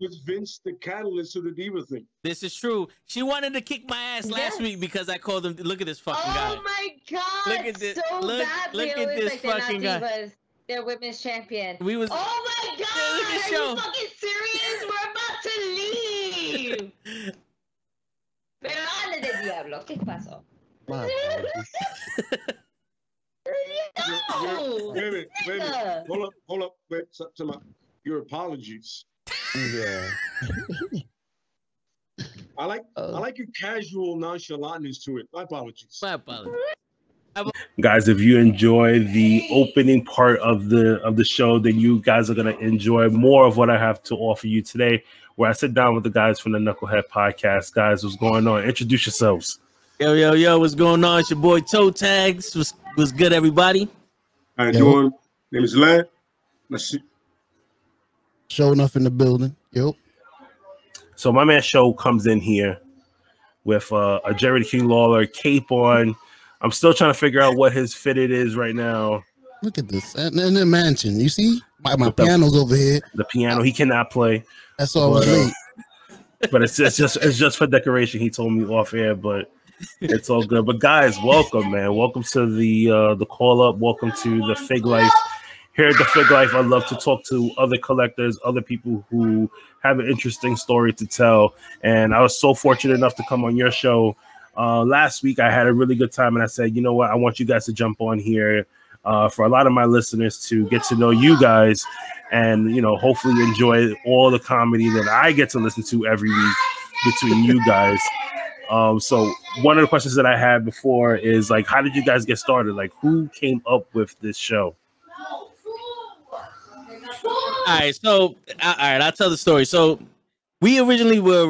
was Vince the catalyst of the diva thing. This is true. She wanted to kick my ass last week because I called him. Look at this fucking guy. Oh my god! Look at this. So Look at this like fucking guy. Divas. They're women's champion. We was. Oh my god! Yeah, look at Are show. you fucking serious? We're about to leave. Pero ande de diablo. ¿Qué pasó? My No. Wait a minute. Hold up. Wait, time out. Your apologies. Yeah. I like your casual nonchalantness to it. My apologies. My apologies. Guys, if you enjoy the opening part of the show, then you guys are gonna enjoy more of what I have to offer you today, where I sit down with the guys from the Nukkle Hedd Podcast. Guys, what's going on? Introduce yourselves. Yo, what's going on? It's your boy ToeTagz. What's good, everybody? How you doing? Name is Leh. Let's see. Showing up in the building. Yep. So my man Show comes in here with a Jerry the King Lawler cape on. I'm still trying to figure out what his fitted is right now. Look at this. And the mansion. You see? My piano's over here. The piano he cannot play. That's all I need. But it's just for decoration. He told me off air, but it's all good. But guys, welcome, man. Welcome to the call up. Welcome to the Fig Life. Here at the Fig Life, I love to talk to other collectors, other people who have an interesting story to tell. And I was so fortunate enough to come on your show last week. I had a really good time, and I said, you know what? I want you guys to jump on here for a lot of my listeners to get to know you guys, and hopefully enjoy all the comedy that I get to listen to every week between you guys. So one of the questions that I had before is like, how did you guys get started? Like, who came up with this show? All right, I'll tell the story. So we originally were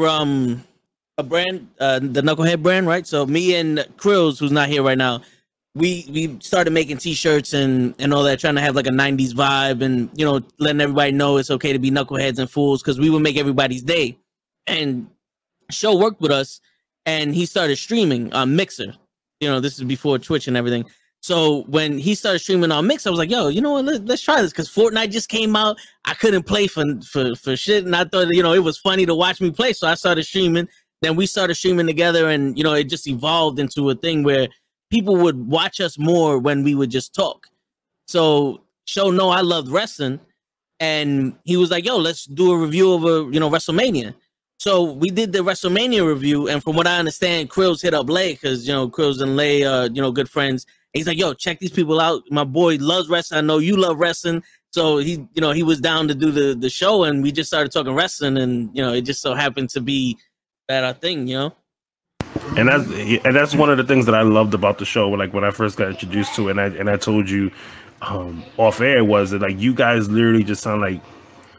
a brand, the Nukkle Hedd brand, right? So me and Krills, who's not here right now, we started making t-shirts and all that, trying to have like a 90s vibe and letting everybody know it's okay to be knuckleheads and fools, because we would make everybody's day. And Show worked with us, and he started streaming on Mixer. This is before Twitch and everything. So when he started streaming on Mix, I was like, yo, you know what? Let's try this, because Fortnite just came out. I couldn't play for shit, and I thought it was funny to watch me play. So I started streaming. Then we started streaming together, and it just evolved into a thing where people would watch us more when we would just talk. So Show know I loved wrestling, and he was like, yo, let's do a review of WrestleMania. So we did the WrestleMania review, and from what I understand, Krills hit up Leh, because Krills and Leh are good friends. He's like, yo, check these people out. My boy loves wrestling. I know you love wrestling. So he was down to do the show, and we just started talking wrestling, and it just so happened to be that thing, And that's one of the things that I loved about the show. Like when I first got introduced to it, and I told you off air, was that like you guys literally just sound like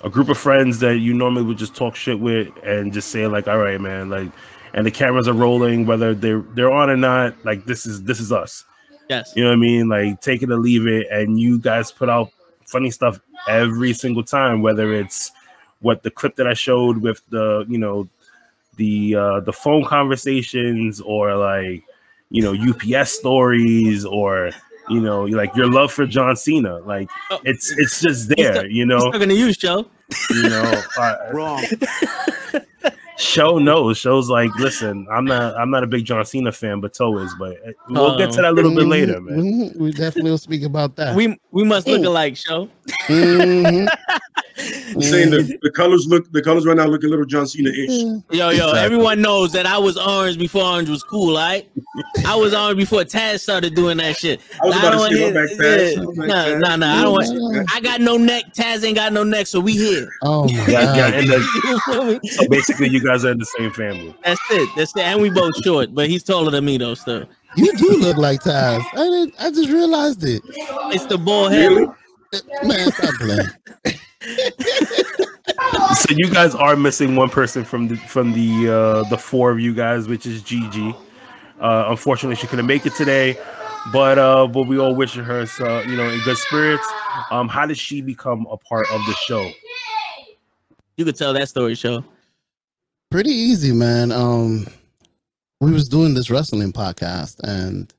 a group of friends that you normally would just talk shit with and just say like, all right, man, like, and the cameras are rolling, whether they're on or not. Like this is us. Yes. You know what I mean? Like take it or leave it. And you guys put out funny stuff every single time, whether it's what the clip that I showed with the phone conversations, or like, UPS stories, or, like your love for John Cena. Like it's just there, He's talking to you, Show. Wrong. Show knows. Show's like, listen, I'm not a big John Cena fan, but Toe is. But we'll get to that a little bit later, man. We definitely will speak about that. We must look alike, Show. I'm saying the colors right now look a little John Cena-ish. Yo, Exactly. Everyone knows that I was orange before orange was cool, right? I was orange before Taz started doing that shit. I was about to say, my back pass. No, I don't want. I got no neck. Taz ain't got no neck, so we here. Oh my Yeah, God. so basically, you guys are in the same family. That's it. And we both short, but he's taller than me though. Still, You do look like Taz. I just realized it. it's the bald head. Really? Man, stop playing. So you guys are missing one person from the four of you guys, which is Gigi. Unfortunately, she couldn't make it today, but we all wishing her in good spirits. How did she become a part of the show? You could tell that story, Show. Pretty easy, man. We was doing this wrestling podcast, and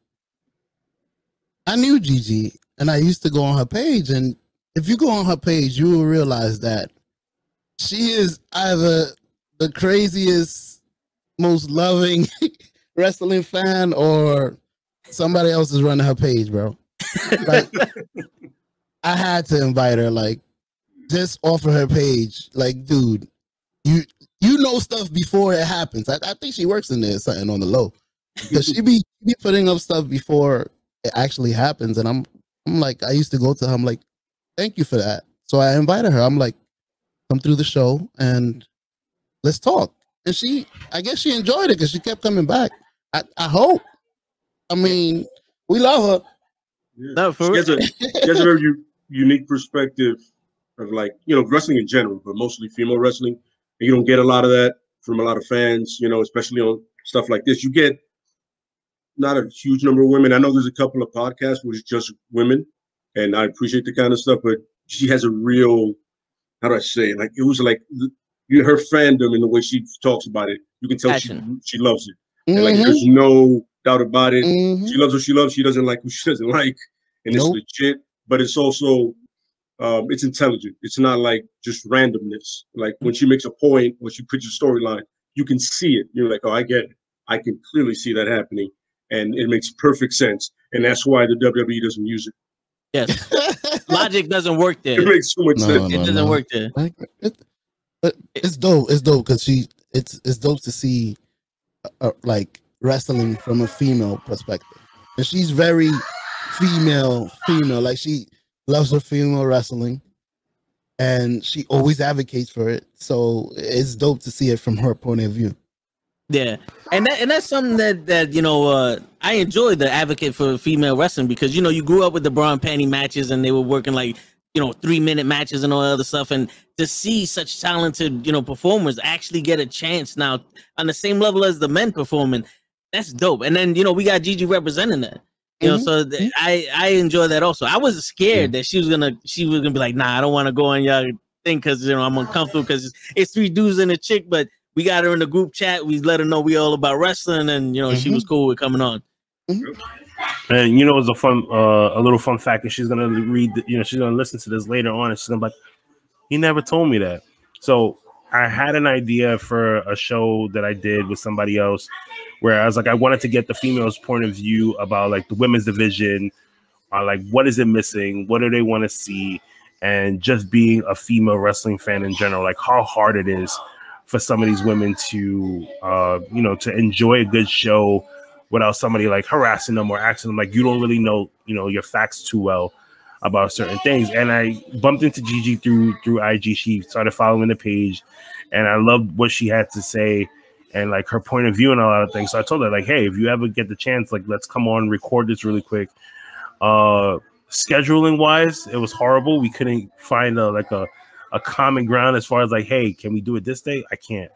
I knew Gigi, and I used to go on her page, and if you go on her page, you will realize that she is either the craziest, most loving wrestling fan, or somebody else is running her page, bro. Like, I had to invite her. Like, just offer her page. Like, dude, you know stuff before it happens. I think she works in there something on the low, because she be putting up stuff before it actually happens. And I'm like, I used to go to her. I'm like, thank you for that. So I invited her. I'm like, come through the show and let's talk. And I guess she enjoyed it because she kept coming back. I hope. I mean, we love her. Yeah. No, for she has a very unique perspective of, like, wrestling in general, but mostly female wrestling. And you don't get a lot of that from a lot of fans, especially on stuff like this. You get not a huge number of women. I know there's a couple of podcasts where it's just women, and I appreciate the kind of stuff, but she has a real, how do I say it? Like, it was like her fandom and the way she talks about it, you can tell she loves it. And, like, there's no doubt about it. She loves what she loves. She doesn't like who she doesn't like. And it's legit, but it's also, it's intelligent. It's not like just randomness. Like, when she makes a point, when she puts a storyline, you can see it. You're like, oh, I get it. I can clearly see that happening. And it makes perfect sense. And that's why the WWE doesn't use it. Yes. Logic doesn't work there. It makes so much sense. It doesn't work there. It's dope. It's dope because it's dope to see like wrestling from a female perspective. And she's very female. Like, she loves her female wrestling, and she always advocates for it. So it's dope to see it from her point of view. Yeah, and that's something that I enjoy, the advocate for female wrestling, because you grew up with the bra and panty matches, and they were working like 3-minute matches and all that other stuff, and to see such talented performers actually get a chance now on the same level as the men performing, that's dope. And then we got Gigi representing that. I enjoy that also. I was scared that she was gonna be like, nah, I don't want to go on y'all thing because I'm uncomfortable because it's 3 dudes and a chick, but we got her in the group chat. We let her know we all about wrestling, and she was cool with coming on. And it's a little fun fact, and she's gonna read, she's gonna listen to this later on, and she's gonna be like, he never told me that. So I had an idea for a show that I did with somebody else, where I was like, I wanted to get the females' point of view about like the women's division, like what is it missing, what do they want to see, and just being a female wrestling fan in general, like how hard it is for some of these women to to enjoy a good show without somebody like harassing them or asking them like you don't really know your facts too well about certain things. And I bumped into Gigi through IG. She started following the page, and I loved what she had to say and like her point of view and a lot of things. So I told her like, hey, if you ever get the chance, like let's come on, record this really quick. Scheduling wise, it was horrible. We couldn't find a common ground as far as like, hey, can we do it this day? I can't.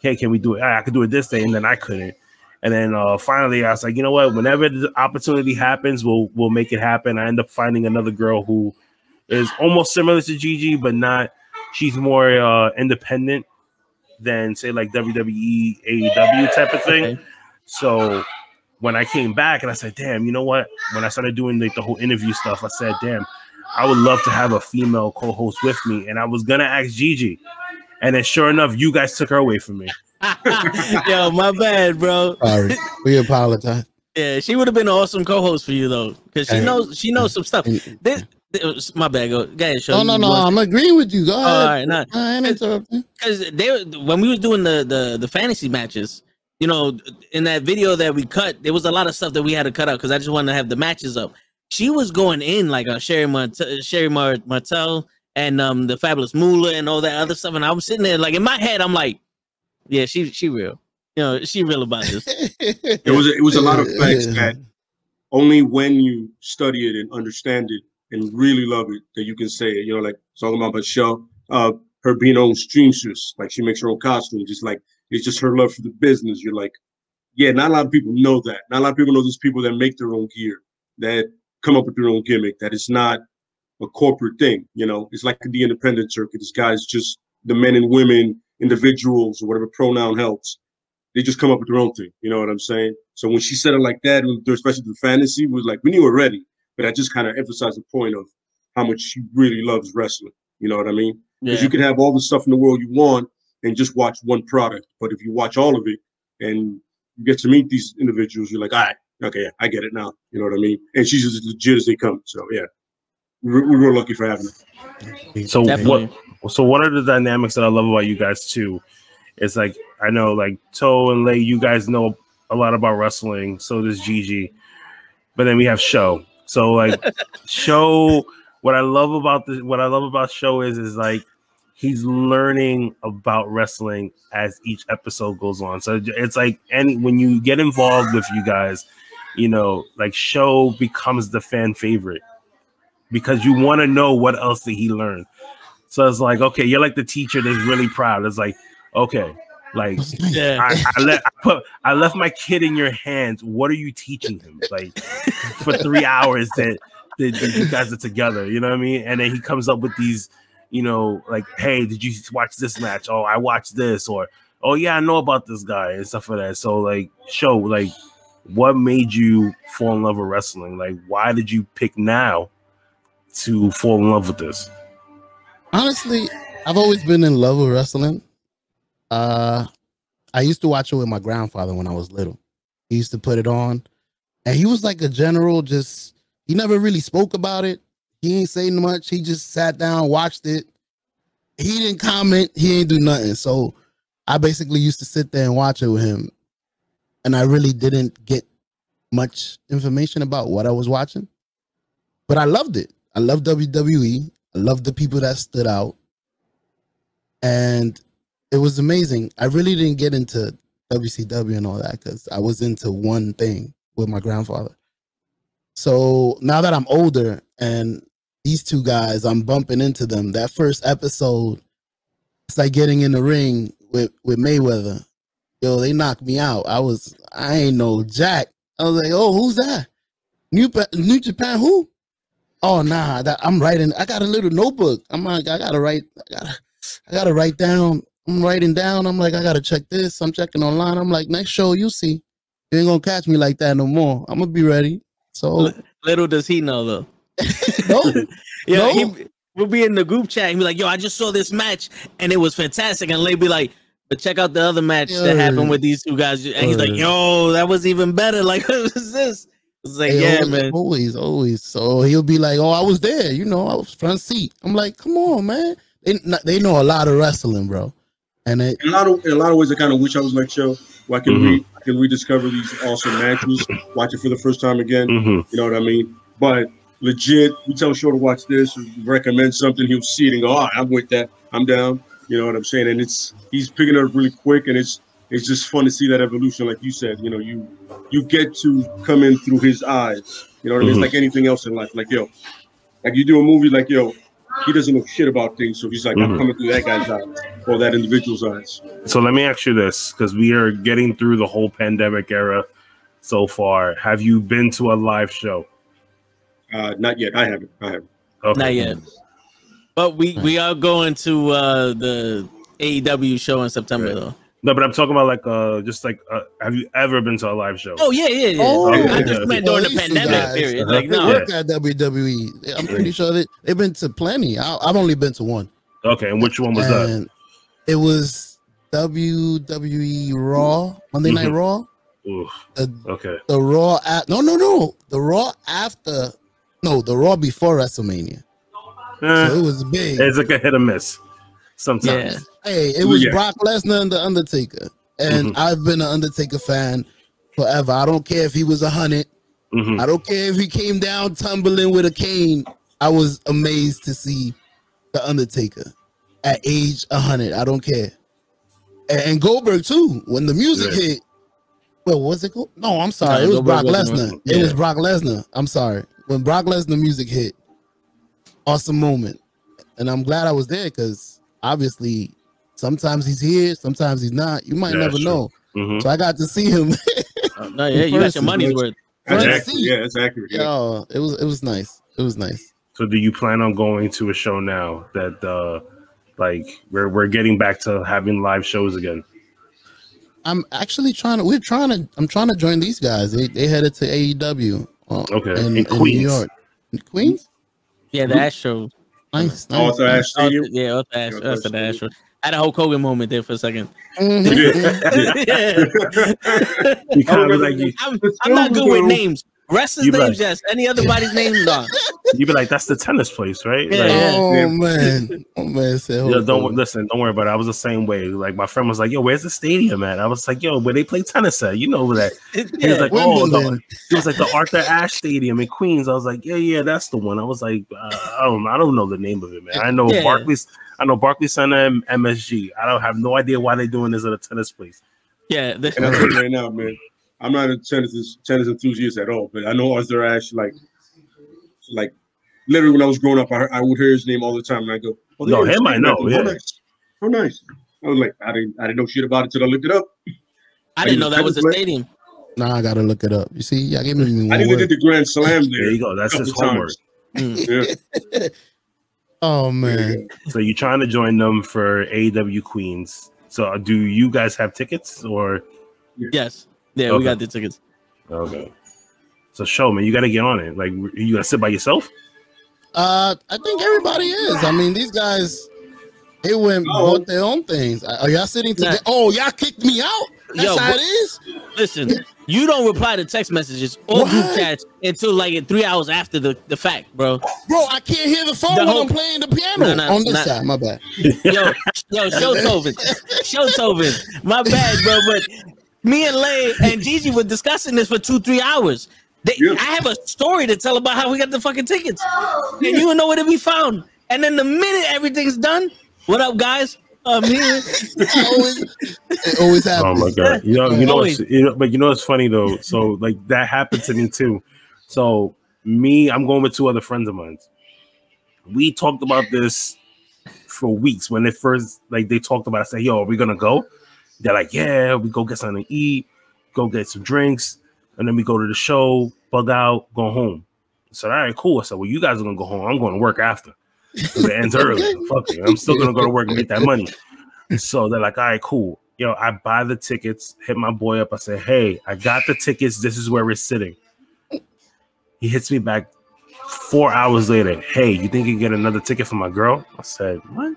Hey, can we do it? I could do it this day, and then I couldn't. And then finally, I was like, you know what? Whenever the opportunity happens, we'll make it happen. I end up finding another girl who is almost similar to Gigi, but not. She's more independent than say like WWE, AEW type of thing. Okay. So when I came back and I said, damn, you know what? When I started doing like the whole interview stuff, I said, damn, I would love to have a female co-host with me. And I was gonna ask Gigi, and then sure enough, you guys took her away from me. Yo, my bad, bro. Sorry, we apologize. Yeah, she would have been an awesome co-host for you though, because she knows some stuff. This my bad. Go ahead, show. No, I'm agreeing with you. Go ahead. All right, nah. Because when we was doing the fantasy matches, in that video that we cut, there was a lot of stuff that we had to cut out because I just wanted to have the matches up. She was going in like a Sherry Martel and the Fabulous Moolah and all that other stuff, and I was sitting there like in my head, I'm like, yeah, she real. She real about this. It was a lot of facts that only when you study it and understand it and really love it that you can say it. Like talking about Michelle, her being her own seamstress, like she makes her own costume, just like it's just her love for the business. You're like, yeah, not a lot of people know that. Not a lot of people know there's people that make their own gear, that come up with their own gimmick, that it's not a corporate thing. It's like the independent circuit. It's guys, just the men and women, individuals, or whatever pronoun helps. They just come up with their own thing. You know what I'm saying? So when she said it like that, especially the fantasy, was like, we knew already, but I just kind of emphasized the point of how much she really loves wrestling. You know what I mean? Because you can have all the stuff in the world you want and just watch one product. But if you watch all of it and you get to meet these individuals, you're like, all right, okay, yeah, I get it now. You know what I mean? And she's as legit as they come. So yeah, we're real lucky for having her. So what are the dynamics that I love about you guys too? It's like, I know like Toe and Leh, you guys know a lot about wrestling. So does Gigi. But then we have Show. So like Show, what I love about Show is like he's learning about wrestling as each episode goes on. So it's like when you get involved with you guys, you know, like Show becomes the fan favorite because you want to know what else did he learn. So it's like, okay, you're like the teacher that's really proud. It's like, okay, like I left my kid in your hands. What are you teaching him? Like for 3 hours that you guys are together, you know what I mean? And then he comes up with these, you know, like, hey, did you watch this match? Oh, I watched this, or oh yeah, I know about this guy and stuff like that. So like, Show, like, what made you fall in love with wrestling? Like, why did you pick now to fall in love with this? Honestly, I've always been in love with wrestling. I used to watch it with my grandfather when I was little. He used to put it on, and he was like a general. Just he never really spoke about it. He ain't say much. He just sat down, watched it. He didn't comment. He ain't do nothing. So I basically used to sit there and watch it with him, and I really didn't get much information about what I was watching, but I loved it. I loved WWE. I loved the people that stood out, and it was amazing. I really didn't get into WCW and all that because I was into one thing with my grandfather. So now that I'm older and these two guys, I'm bumping into them. That first episode, it's like getting in the ring with Mayweather. Yo, they knocked me out. I ain't no jack. I was like, oh, who's that? New Japan who? Oh nah, I'm writing. I got a little notebook. I'm like, I gotta write down. I'm writing down. I'm like, I gotta check this. I'm checking online. I'm like, next show you see, you ain't gonna catch me like that no more. I'm gonna be ready. So little does he know though. We'll be in the group chat and be like, yo, I just saw this match and it was fantastic. And Leh be like, but check out the other match that happened with these two guys. And he's like, yo, that was even better. Like, what was this? It's like, man. Always. So he'll be like, oh, I was there. You know, I was front seat. I'm like, come on, man. They know a lot of wrestling, bro. And in a lot of ways, I kind of wish I was like Show. Why can we rediscover these awesome matches, watch it for the first time again? You know what I mean? But legit, we tell Show to watch this, recommend something, he'll see it and go, all right, I'm with that. I'm down. You know what I'm saying? And he's picking it up really quick, and it's just fun to see that evolution, like you said. You know, you get to come in through his eyes. You know what I mean? It's like anything else in life. Like, yo, like you do a movie, like, yo, he doesn't know shit about things, so he's like, I'm coming through that guy's eyes or that individual's eyes. So let me ask you this, because we are getting through the whole pandemic era so far. Have you been to a live show? Not yet. I haven't. Okay. Not yet. But we are going to the AEW show in September, though. No, but I'm talking about like just like have you ever been to a live show? Oh yeah. Oh, I just meant during the pandemic period. Like, no. They work at WWE. I'm pretty sure they've been to plenty. I've only been to one. Okay, and which one was that? It was WWE Raw, Monday Night Raw. Oof. Okay. The Raw no. The Raw after, no, the Raw before WrestleMania. So it was big. It's like a hit or miss sometimes. Yeah. Hey, it was Brock Lesnar and The Undertaker. And I've been an Undertaker fan forever. I don't care if he was 100. I don't care if he came down tumbling with a cane. I was amazed to see The Undertaker at age 100. I don't care. And Goldberg too. When the music hit, well, was it? No, I'm sorry. It was Brock Lesnar. It was Brock Lesnar. I'm sorry. When Brock Lesnar music hit, awesome moment. And I'm glad I was there because obviously sometimes he's here, sometimes he's not. You might never know. So I got to see him. You got your money's worth. That's accurate. Yo, it was nice. It was nice. So do you plan on going to a show now that like we're getting back to having live shows again? I'm actually trying to join these guys. They headed to AEW. In Queens. New York. Queens? Yeah, that show. Nice. Arthur Ashe Stadium. Yeah, Arthur Ashe. I had a Hulk Hogan moment there for a second. Mhm. You kind of like you. I'm not good with names. Wrestlers' You names, like- yes. Any other body's name, no. You be like, that's the tennis place, right? Yeah. Like, Oh man. Oh man. Said, yeah, don't worry about it. I was the same way. Like my friend was like, "Yo, where's the stadium at?" I was like, "Yo, where they play tennis at?" You know that. He was like, Wimbledon. he was like the Arthur Ashe Stadium in Queens. I was like, yeah, that's the one. I was like, I don't know the name of it, man. I know Barclays. I know Barclays Center and MSG. I don't have no idea why they're doing this at a tennis place. Yeah. And I'm telling you right now, man. I'm not a tennis enthusiast at all, but I know Arthur Ashe. Like literally, when I was growing up, I would hear his name all the time, and I go, "Oh, No, him I know. Yeah. Oh, nice. I was like, I didn't know shit about it till I looked it up. I didn't know that was a stadium. Nah, I gotta look it up. You see, y'all gave me one I think they word. did the Grand Slam there. There you go. That's his homework. Yeah. Oh man. So you're trying to join them for AEW Queens. So do you guys have tickets or? Yes. Yeah, Okay. we got the tickets. Okay. So show me, you got to get on it. Like, you gonna sit by yourself? I think everybody is. I mean, these guys, they went bought their own things. Are y'all sitting together? Oh, y'all kicked me out. That's how it is. Listen, you don't reply to text messages or group chats until like 3 hours after the fact, bro. Bro, I can't hear the phone when I'm playing the piano on this side. My bad. Yo, Showtoven. My bad, bro. But me and Leh and Gigi were discussing this for 2-3 hours. I have a story to tell about how we got the fucking tickets. And you don't know where to be found. And then the minute everything's done, what up, guys? I'm here. It always happens. Oh my god! But you know what's funny though. So like that happened to me too. So I'm going with 2 other friends of mine. We talked about this for weeks when they first they talked about it. I said, "Yo, are we gonna go?" They're like, "Yeah, we go get something to eat, go get some drinks, and then we go to the show, bug out, go home." I said, "All right, cool." I said, "Well, you guys are gonna go home. I'm going to work after. It ends early. Fuck it. I'm still gonna go to work and get that money." So they're like, "All right, cool." Yo, I buy the tickets, hit my boy up. I say, "Hey, I got the tickets. This is where we're sitting." He hits me back 4 hours later. "Hey, you think you can get another ticket for my girl?" I said, "What?"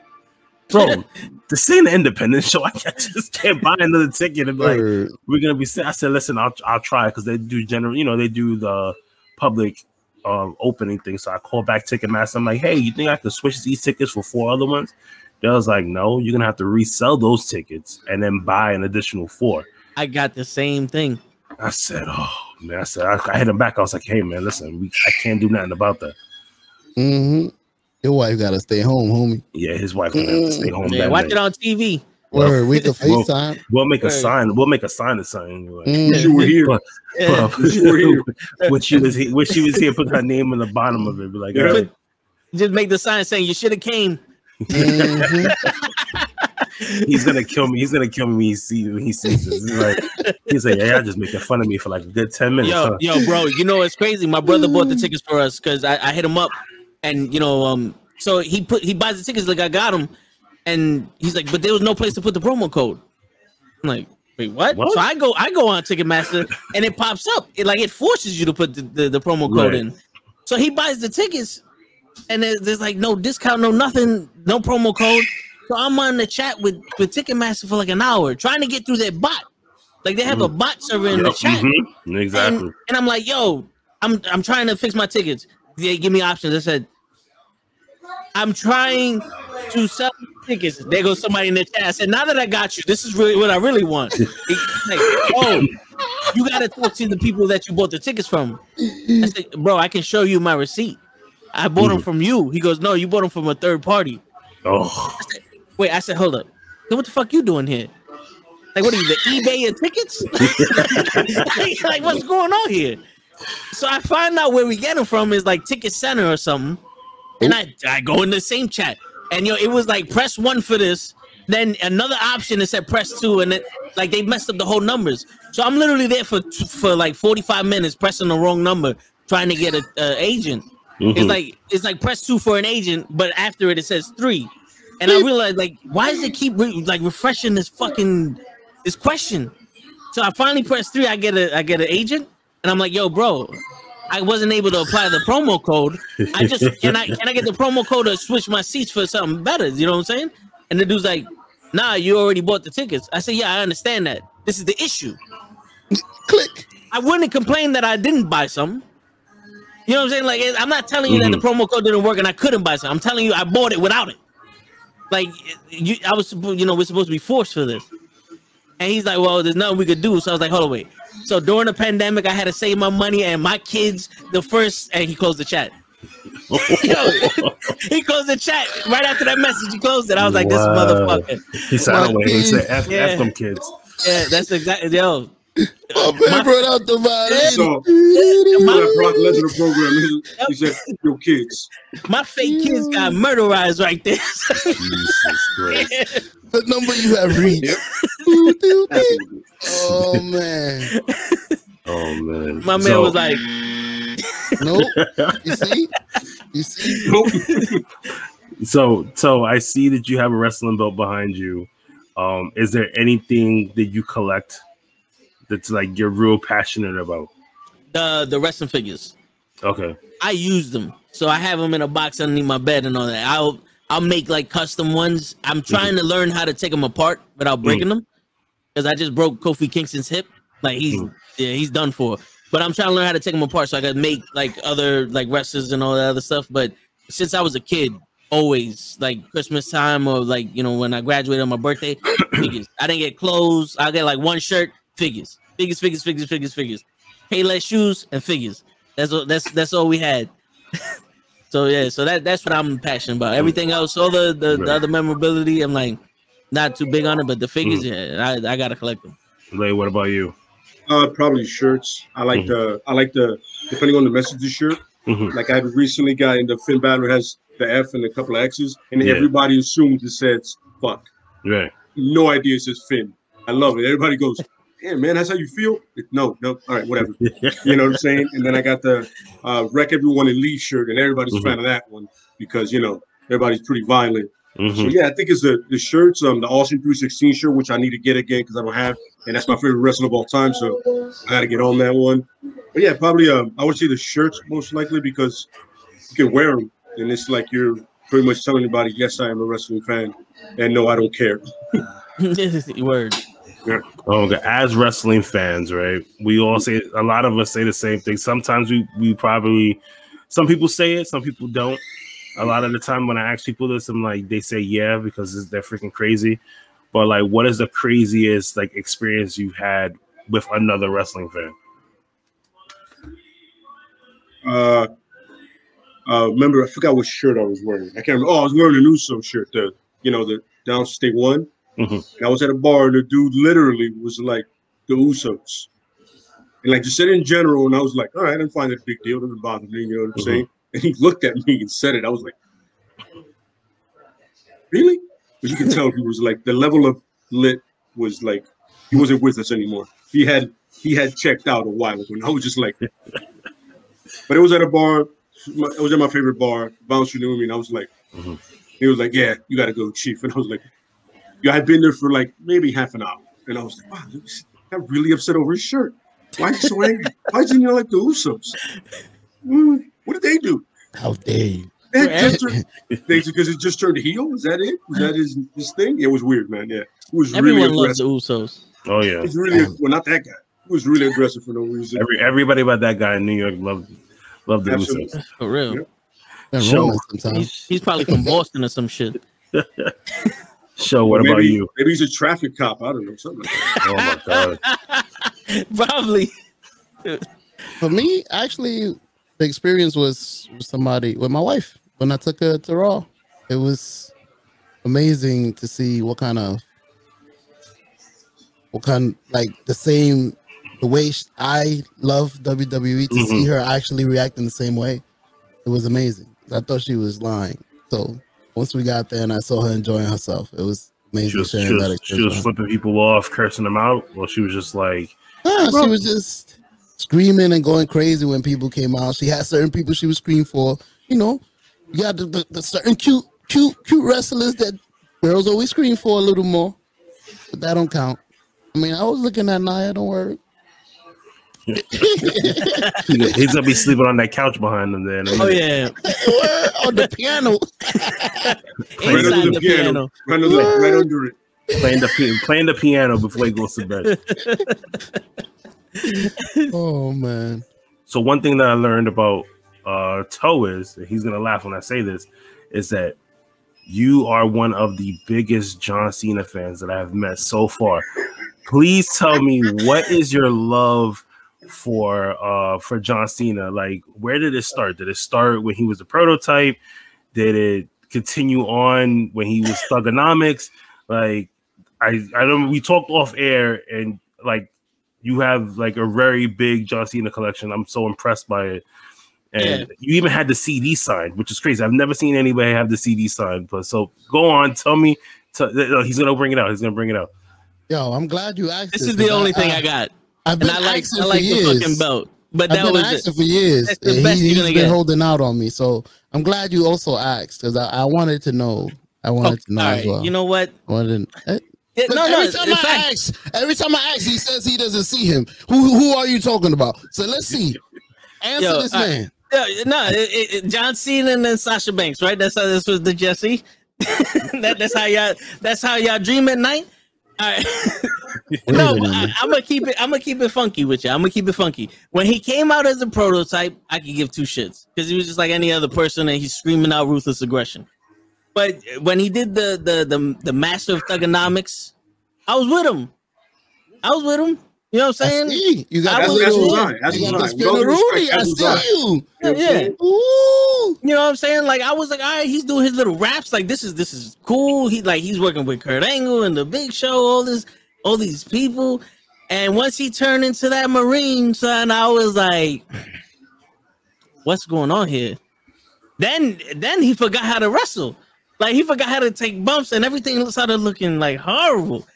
Bro, this ain't an independent show. I just can't buy another ticket and be like, we're gonna be set. I said, "Listen, I'll try," because they do they do the public opening thing. So I call back Ticketmaster. I'm like, "Hey, you think I could switch these tickets for 4 other ones?" They was like, "No, you're gonna have to resell those tickets and then buy an additional 4." I got the same thing. I said, "Oh man," I hit him back. I was like, "Hey man, listen, I can't do nothing about that." Mm-hmm. Your wife gotta stay home, homie. Yeah, his wife gonna have to stay home. Yeah, watch it on TV. Word, we can FaceTime. We'll make a sign. We'll make a sign or something. Like, You were here. When she was here, put her name in the bottom of it. Be like, all right. Just make the sign saying you should have came. He's gonna kill me. He's gonna kill me when he sees this. He's like, "Yeah, y'all just making fun of me for like a good 10 minutes." Yo, bro, you know it's crazy. My brother bought the tickets for us because I hit him up, and so he buys the tickets like I got him, and he's like, "But there was no place to put the promo code." I'm like, "Wait, what?" So I go on Ticketmaster, and it pops up. It forces you to put the promo code in. So he buys the tickets, and there's like no discount, no nothing, no promo code. So I'm on the chat with Ticketmaster for like an hour trying to get through their bot. Like they have a bot server in the chat. Exactly. And I'm like, "Yo, I'm trying to fix my tickets." They give me options. I said, "I'm trying to sell tickets." There goes somebody in the chat. I said, "Now that I got you, this is really what I really want." Like, "Oh, you got to talk to the people that you bought the tickets from." I said, "Bro, I can show you my receipt. I bought them from you." He goes, "No, you bought them from a third party." Oh. I said, "Hold up. So what the fuck you doing here? Like, what are you, the eBay of tickets?" like, what's going on here? So I find out where we get them from is like Ticket Center or something. And I go in the same chat. And it was like press 1 for this. Then another option that said press 2. And then like they messed up the whole numbers. So I'm literally there for like 45 minutes pressing the wrong number, trying to get an agent. It's like press 2 for an agent, but after it says 3. And I realized, like, why does it keep refreshing this question? So I finally press 3. I get an agent, and I'm like, "Yo, bro, I wasn't able to apply the promo code. I just can I get the promo code to switch my seats for something better? You know what I'm saying? And the dude's like, nah, you already bought the tickets. I said, yeah, I understand that. This is the issue. Click. I wouldn't complain that I didn't buy some. You know what I'm saying? Like, I'm not telling you that the promo code didn't work and I couldn't buy some. I'm telling you I bought it without it. Like, I was, we're supposed to be forced for this. And he's like, well, there's nothing we could do. So I was like, hold on, wait. So during the pandemic, I had to save my money and my kids, and he closed the chat. He closed the chat right after that message. He closed it. I was like, this motherfucker. He said, I don't wait. He said, F them kids. Yeah, that's exactly, yo. Oh, man, brought out the violin. So, that Brock Lesnar program, he said, your kids. My fake kids got murderized right there. Jesus Christ. The number you have reached. Oh, man. Oh, man. My man was like, nope. You see? Nope. So I see that you have a wrestling belt behind you. Is there anything that you collect that's like you're real passionate about? The wrestling figures. Okay. I use them, so I have them in a box underneath my bed and all that. I'll make like custom ones. I'm trying to learn how to take them apart without breaking them, because I just broke Kofi Kingston's hip. Like he's done for. But I'm trying to learn how to take them apart so I can make like other like wrestlers and all that other stuff. But since I was a kid, always like Christmas time or like, you know, when I graduated on my birthday, figures. I didn't get clothes. I'll get like one shirt, figures. Payless shoes and figures. That's all we had. So yeah, so that's what I'm passionate about. Everything else, all the other memorability, I'm like not too big on it, but the figures, yeah, I gotta collect them. Leh, what about you? Probably shirts. I like the depending on the message of the shirt. Like I recently got in the Finn Balor has the F and a couple of X's, and everybody assumes it says fuck. Right. No idea it says Finn. I love it. Everybody goes, yeah, man, that's how you feel? No. All right, whatever. You know what I'm saying? And then I got the Wreck Everyone in Lee shirt, and everybody's a fan of that one because, you know, everybody's pretty violent. So, yeah, I think it's the shirts, the Austin 316 shirt, which I need to get again because I don't have, and that's my favorite wrestler of all time, so I got to get on that one. But, yeah, probably I would say the shirts most likely because you can wear them, and it's like you're pretty much telling everybody, yes, I am a wrestling fan, and no, I don't care. Word. Yeah. Okay. As wrestling fans, right? We all say, a lot of us say the same thing. Sometimes we probably, some people say it, some people don't. A lot of the time when I ask people this, I'm like, they say yeah because they're freaking crazy. But like, what is the craziest like experience you've had with another wrestling fan? Remember, I forgot what shirt I was wearing. I can't remember. Oh, I was wearing an Uso shirt, the Downstate one. And I was at a bar, and the dude literally was like the Usos. And like just said in general, and I was like, all right, I didn't find it a big deal. It doesn't bother me, you know what I'm saying? And he looked at me and said it. I was like, really? But you can tell he was like, the level of lit was like, he wasn't with us anymore. He had checked out a while ago. And I was just like, but it was at a bar. It was at my favorite bar. Bouncer knew me, and I was like, he was like, yeah, you got to go, Chief. And I was like, I had been there for like maybe half an hour. And I was like, wow, I'm really upset over his shirt. Why is he so angry? Why is he not like the Usos? What did they do? How dare you? Because it just turned heel? Is that it? Was that his thing? It was weird, man. Yeah. It was Everyone really loves aggressive. the Usos. Oh, yeah. He's really, well, not that guy. He was really aggressive for no reason. Everybody but that guy in New York loved the Absolutely. Usos. For real. Yeah. Show. He's probably from Boston or some shit. Show, what about you? Maybe he's a traffic cop. I don't know. Something like that. Oh, my God. Probably. For me, actually, the experience was with my wife when I took her to Raw. It was amazing to see what kind like the way I love WWE, to see her actually reacting the same way. It was amazing. I thought she was lying. So once we got there and I saw her enjoying herself, it was amazing. She was flipping people off, cursing them out. Well, she was just like, she was just screaming and going crazy when people came out. She had certain people she would scream for. You know, you got the certain cute wrestlers that girls always scream for a little more, but that don't count. I mean, I was looking at Nia. Don't worry. He's gonna be sleeping on that couch behind him there. Oh yeah, on the piano. inside the piano. Right under it. Playing the piano before he goes to bed. Oh man. So one thing that I learned about Toe is, and he's gonna laugh when I say this, is that you are one of the biggest John Cena fans that I have met so far. Please tell me, what is your love for John Cena? Like, where did it start? Did it start when he was a prototype? Did it continue on when he was Thugonomics? Like, I don't. We talked off air, and like, you have like a very big John Cena collection. I'm so impressed by it. And you even had the CD signed, which is crazy. I've never seen anybody have the CD signed. But so go on, tell me. He's gonna bring it out. He's gonna bring it out. Yo, I'm glad you asked. This is the only thing I got. I've been I like asking for the years. fucking belt. But I've that been was asking for years. That's the best you're He's gonna been get. holding out on me. So I'm glad you also asked, because I wanted to know. I wanted to know all as right. well. You know what? I wanted to, Yeah, But every time I ask, he says he doesn't see him. Who are you talking about? So let's see. Answer this man. John Cena and then Sasha Banks, right? That's how this was the Jesse. That's how y'all dream at night. All right. No, I'm gonna keep it funky with you. I'm gonna keep it funky. When he came out as a prototype, I could give two shits because he was just like any other person, and he's screaming out ruthless aggression. But when he did the Master of Thugonomics, I was with him. You know what I'm saying? You got That's the spinneroonie. I see you. Yeah. Ooh. You know what I'm saying? Like I was like, all right, he's doing his little raps. Like this is cool. He's working with Kurt Angle and the Big Show, all these people. And once he turned into that Marine, son, I was like, what's going on here? Then he forgot how to wrestle. Like he forgot how to take bumps, and everything started looking like horrible.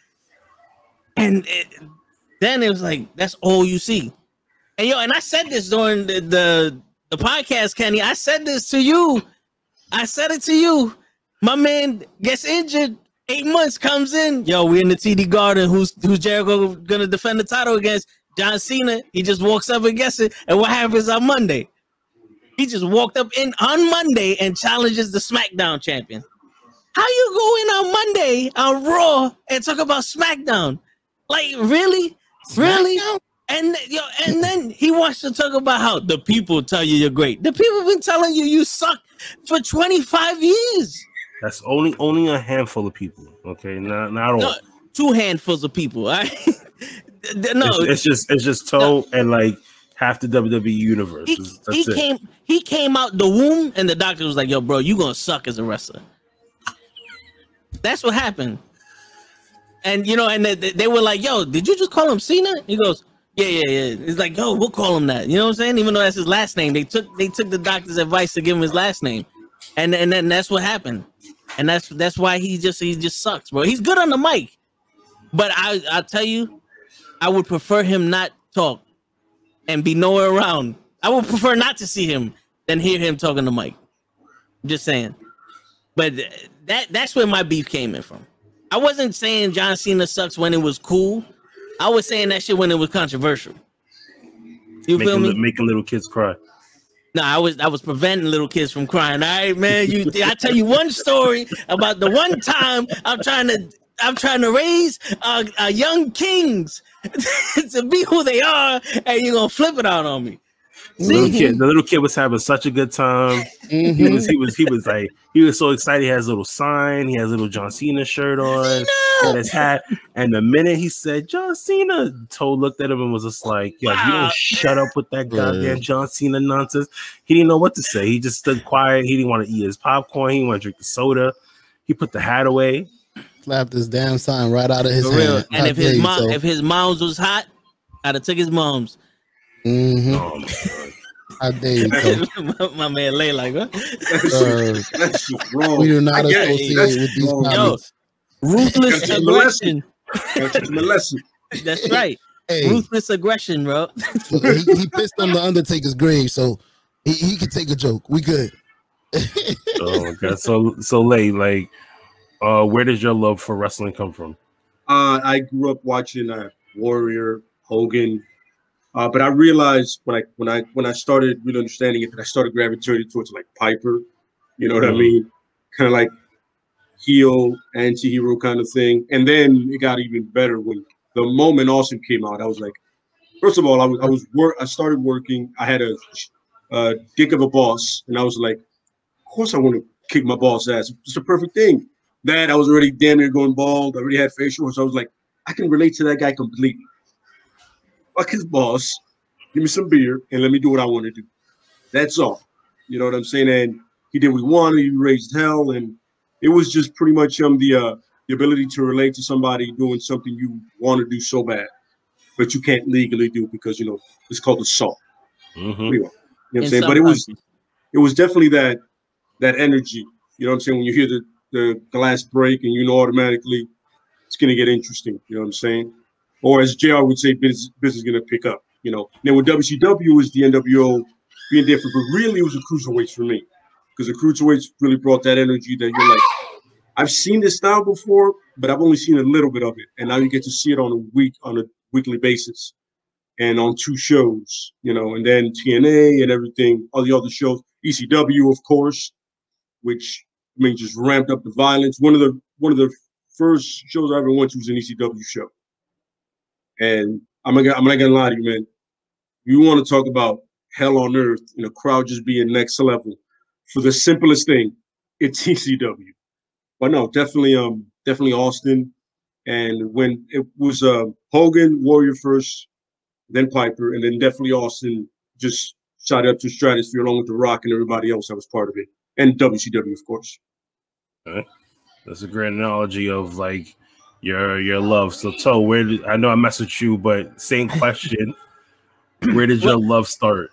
And then it was like, that's all you see. And I said this during the podcast, Kenny. I said this to you. I said it to you. My man gets injured. 8 months comes in. Yo, we're in the TD Garden. Who's Jericho gonna defend the title against? John Cena. He just walks up and gets it. And what happens on Monday? He just walked up in on Monday and challenges the SmackDown champion. How you go in on Monday on Raw and talk about SmackDown? Like, really? Really? And then he wants to talk about how the people tell you you're great. The people have been telling you suck for 25 years. That's only a handful of people. Okay, not all. No, 2 handfuls of people. All right? No, it's just Toe and like half the WWE universe. He came out the womb, and the doctor was like, "Yo, bro, you gonna suck as a wrestler." That's what happened. And and they were like, "Yo, did you just call him Cena?" He goes, "Yeah." It's like, "Yo, we'll call him that." You know what I'm saying? Even though that's his last name, they took the doctor's advice to give him his last name, and then that's what happened. And that's why he just sucks, bro. He's good on the mic, but I'll tell you, I would prefer him not talk and be nowhere around. I would prefer not to see him than hear him talking the mic. I'm just saying. But that's where my beef came in from. I wasn't saying John Cena sucks when it was cool. I was saying that shit when it was controversial. You feel me? Making little kids cry. No, I was preventing little kids from crying. All right, man. I tell you one story about the one time I'm trying to raise young kings to be who they are, and you're gonna flip it out on me. The little kid was having such a good time. Mm-hmm. He was so excited. He has a little sign. He has a little John Cena shirt on and his hat. And the minute he said John Cena, Toe looked at him and was just like, "Yo, you don't shut up with that goddamn John Cena nonsense." He didn't know what to say. He just stood quiet. He didn't want to eat his popcorn. He didn't want to drink the soda. He put the hat away. Slapped this damn sign right out of his hand. And if his mom's was hot, I'd have took his mom's. Mm-hmm. Oh my God. How dare you, my man lay like, what? That's just wrong. We do not associate with these comments. Ruthless aggression. That's right. Hey. Ruthless aggression, bro. he pissed on the Undertaker's grave, so he could take a joke. We good. Oh God. So Leh, like, where does your love for wrestling come from? I grew up watching Warrior, Hogan, But I realized when I started really understanding it, that I started gravitating towards like Piper, you know what I mean? Kind of like heel, anti-hero kind of thing. And then it got even better when the moment Austin came out. I was like, first of all, I started working. I had a dick of a boss, and I was like, of course I want to kick my boss ass. It's a perfect thing. That I was already damn near going bald. I already had facial hair, so I was like, I can relate to that guy completely. Fuck his boss, give me some beer, and let me do what I want to do. That's all. You know what I'm saying? And he did what he wanted. He raised hell, and it was just pretty much the ability to relate to somebody doing something you want to do so bad, but you can't legally do because it's called assault. Mm-hmm. You know what I'm saying? But it was definitely that energy. You know what I'm saying? When you hear the glass break, and automatically it's gonna get interesting. You know what I'm saying? Or as JR would say, business is gonna pick up. Then with WCW was the NWO being different, but really it was the cruiserweights for me, because the cruiserweights really brought that energy that you're like, I've seen this style before, but I've only seen a little bit of it, and now you get to see it on a weekly basis, and on 2 shows, and then TNA and everything, all the other shows, ECW of course, which just ramped up the violence. One of the first shows I ever went to was an ECW show, and I'm not gonna lie to you, man. You want to talk about hell on earth, crowd just being next level for the simplest thing, it's ECW. But no, definitely Austin. And when it was Hogan, Warrior first, then Piper, and then definitely Austin just shot up to stratosphere along with The Rock and everybody else that was part of it, and WCW, of course. Okay. That's a great analogy of like your love. So, Toe, I know I messaged you, but same question. Where did your love start?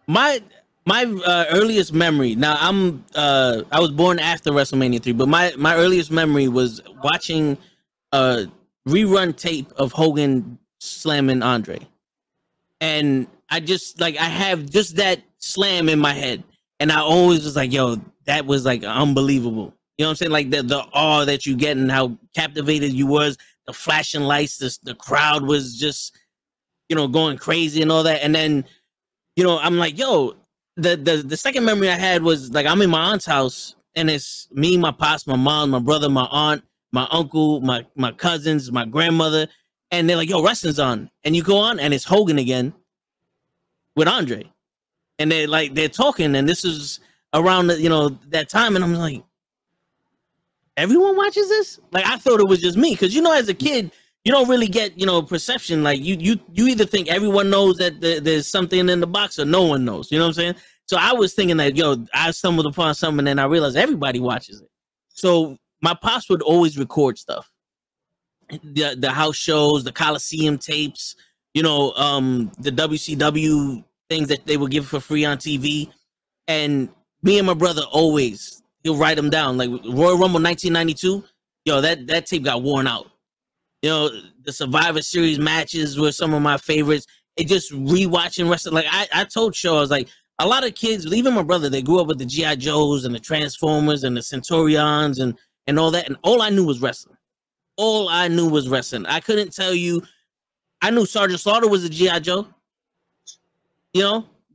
My earliest memory. Now I was born after WrestleMania 3, but my earliest memory was watching a rerun tape of Hogan slamming Andre, and I have just that slam in my head, and I always was like, yo, that was like unbelievable. You know what I'm saying? Like the awe that you get and how captivated you was, the flashing lights, the crowd was just going crazy and all that, and then I'm like, yo. The second memory I had was like I'm in my aunt's house, and it's me, my pops, my mom, my brother, my aunt, my uncle, my cousins, my grandmother, and they're like, yo, wrestling's on. And you go on and it's Hogan again with Andre. And they're talking, and this is around that time, and I'm like, everyone watches this? Like I thought it was just me, because as a kid you don't really get perception. Like you either think everyone knows that there's something in the box, or no one knows. You know what I'm saying? So I was thinking that I stumbled upon something, and then I realized everybody watches it. So my pops would always record stuff, the house shows, the Coliseum tapes, the WCW things that they would give for free on TV, and me and my brother he'll write them down. Like Royal Rumble 1992, that tape got worn out. The Survivor Series matches were some of my favorites. It just rewatching wrestling. Like I told Shaw, I was like, a lot of kids, even my brother, they grew up with the G.I. Joes and the Transformers and the Centurions and all that. And all I knew was wrestling. I couldn't tell you. I knew Sergeant Slaughter was a G.I. Joe,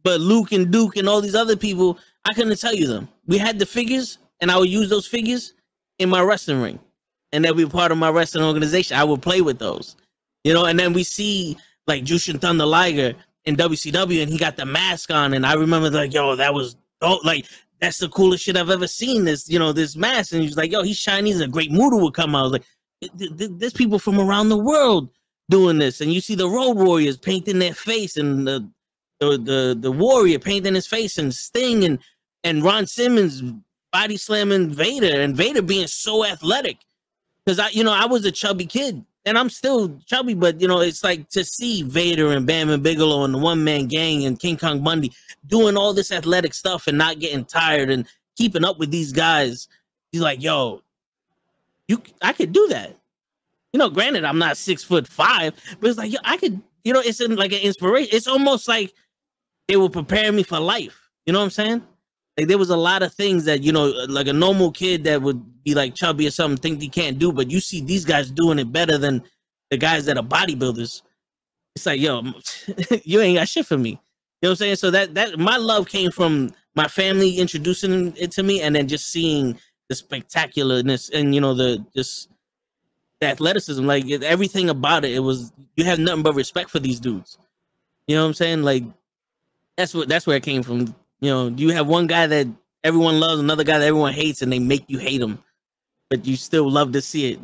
but Luke and Duke and all these other people, I couldn't tell you them. We had the figures, and I would use those figures in my wrestling ring. And that be part of my wrestling organization. I would play with those, and then we see like Jushin Thunder Liger in WCW, and he got the mask on, and I remember like, yo, that was dope. Like that's the coolest shit I've ever seen. This, this mask, and he's like, yo, he's Chinese, and a great Muda would come out. I was like, there's people from around the world doing this, and you see the Road Warriors painting their face, and the Warrior painting his face, and Sting and Ron Simmons body slamming Vader, and Vader being so athletic. Because I was a chubby kid, and I'm still chubby, but it's like to see Vader and Bam and Bigelow and the One Man Gang and King Kong Bundy doing all this athletic stuff and not getting tired and keeping up with these guys. He's like, yo, I could do that. Granted, I'm not 6'5", but it's like, yo, I could. It's like an inspiration. It's almost like they were preparing me for life. You know what I'm saying? Like there was a lot of things that, like a normal kid that would be like chubby or something, think he can't do, but you see these guys doing it better than the guys that are bodybuilders. it's like, yo, you ain't got shit for me. You know what I'm saying? So that my love came from my family introducing it to me, and then just seeing the spectacularness and the athleticism, like everything about it. It was, you have nothing but respect for these dudes. You know what I'm saying? Like that's where it came from. You have one guy that everyone loves, another guy that everyone hates, and they make you hate him, but you still love to see it.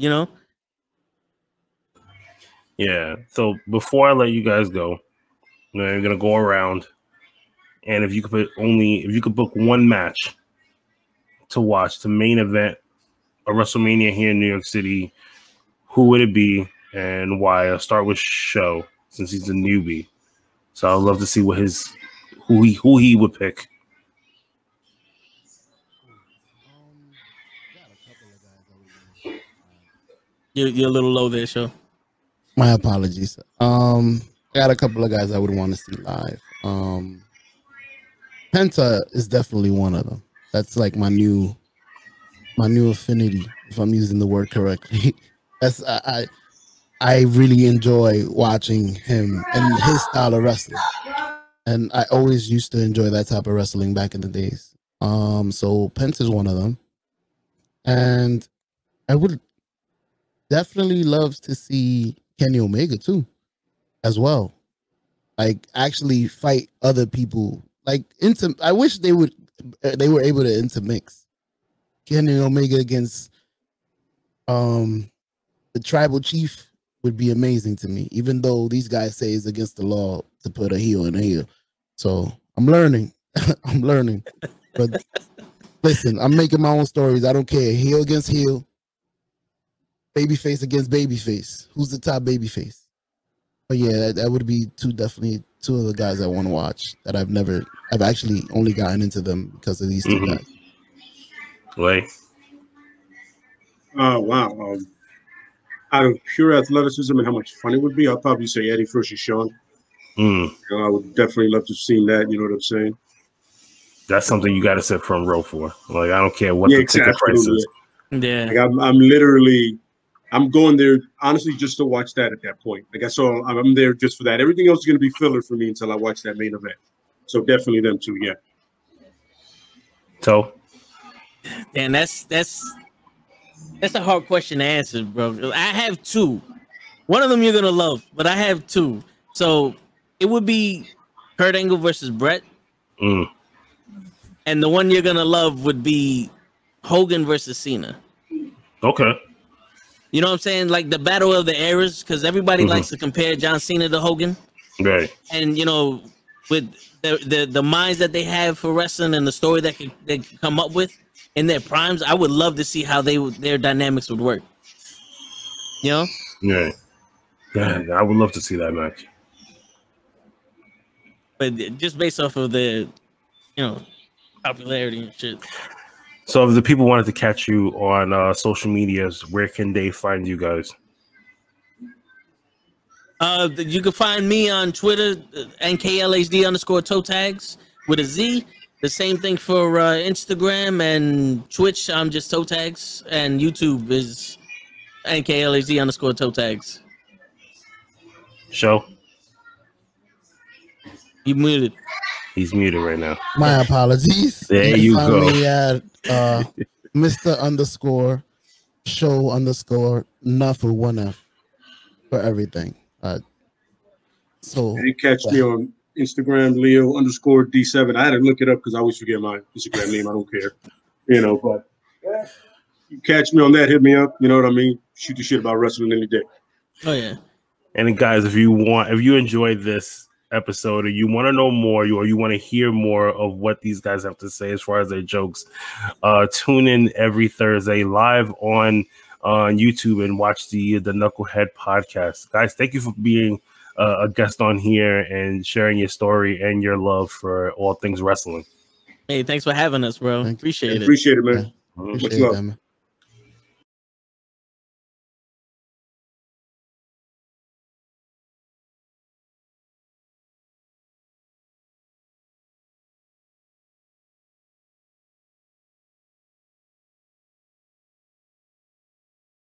Yeah. So before I let you guys go, you're gonna go around, and if you could book one match to watch, the main event, a WrestleMania here in New York City, who would it be and why? I'll start with Show, since he's a newbie. So I'd love to see who he would pick. You're a little low there, Show. My apologies. I got a couple of guys I would want to see live. Penta is definitely one of them. That's like my new affinity, if I'm using the word correctly. That's I really enjoy watching him and his style of wrestling. And I always used to enjoy that type of wrestling back in the days. So Penta is one of them. And I would definitely love to see Kenny Omega too, as well. Like actually fight other people. Like I wish they were able to intermix Kenny Omega against the tribal chief would be amazing to me, even though these guys say it's against the law to put a heel in a heel. So I'm learning. I'm learning. But listen, I'm making my own stories. I don't care. Heel against heel. Babyface against babyface. Who's the top babyface? But yeah, that would be definitely two of the guys I want to watch that I've actually only gotten into them because of these two guys. Leh. Wow. Out of pure athleticism and how much fun it would be, I'll probably say Eddie versus Sean. I would definitely love to have seen that. You know what I'm saying? That's something you got to sit front row for. Like, I don't care what the ticket price is. Yeah. Like, I'm going there honestly just to watch that at that point. Like I'm there just for that. Everything else is going to be filler for me until I watch that main event. So definitely them two, yeah. So, and that's a hard question to answer, bro. I have two. One of them you're gonna love, but I have two. So it would be Kurt Angle versus Brett, and the one you're gonna love would be Hogan versus Cena. Okay. You know what I'm saying? Like the battle of the eras, because everybody likes to compare John Cena to Hogan. Right. And with the minds that they have for wrestling and the story that they can come up with in their primes, I would love to see how their dynamics would work. Yeah. Yeah, I would love to see that match. But just based off of the, popularity and shit. So if the people wanted to catch you on social medias, where can they find you guys? You can find me on Twitter, NKLHD_ToeTagz with a Z. The same thing for Instagram and Twitch. I'm just ToeTagz, and YouTube is NKLHD_ToeTagz. Show. You muted. He's muted right now. My apologies. There you go. Me at Mr. _show_ Nuff with one F for everything. So you catch me on Instagram, Leo_D7. I had to look it up because I always forget my Instagram name. I don't care, but you catch me on that, hit me up. You know what I mean? Shoot the shit about wrestling any day. Oh yeah. And guys, if you enjoyed this episode or you want to know more, or you want to hear more of what these guys have to say as far as their jokes, tune in every Thursday live on YouTube and watch the Nukkle Hedd Podcast. Guys, thank you for being a guest on here and sharing your story and your love for all things wrestling. Hey, thanks for having us, bro. Appreciate it. Appreciate it, man. Appreciate it, man.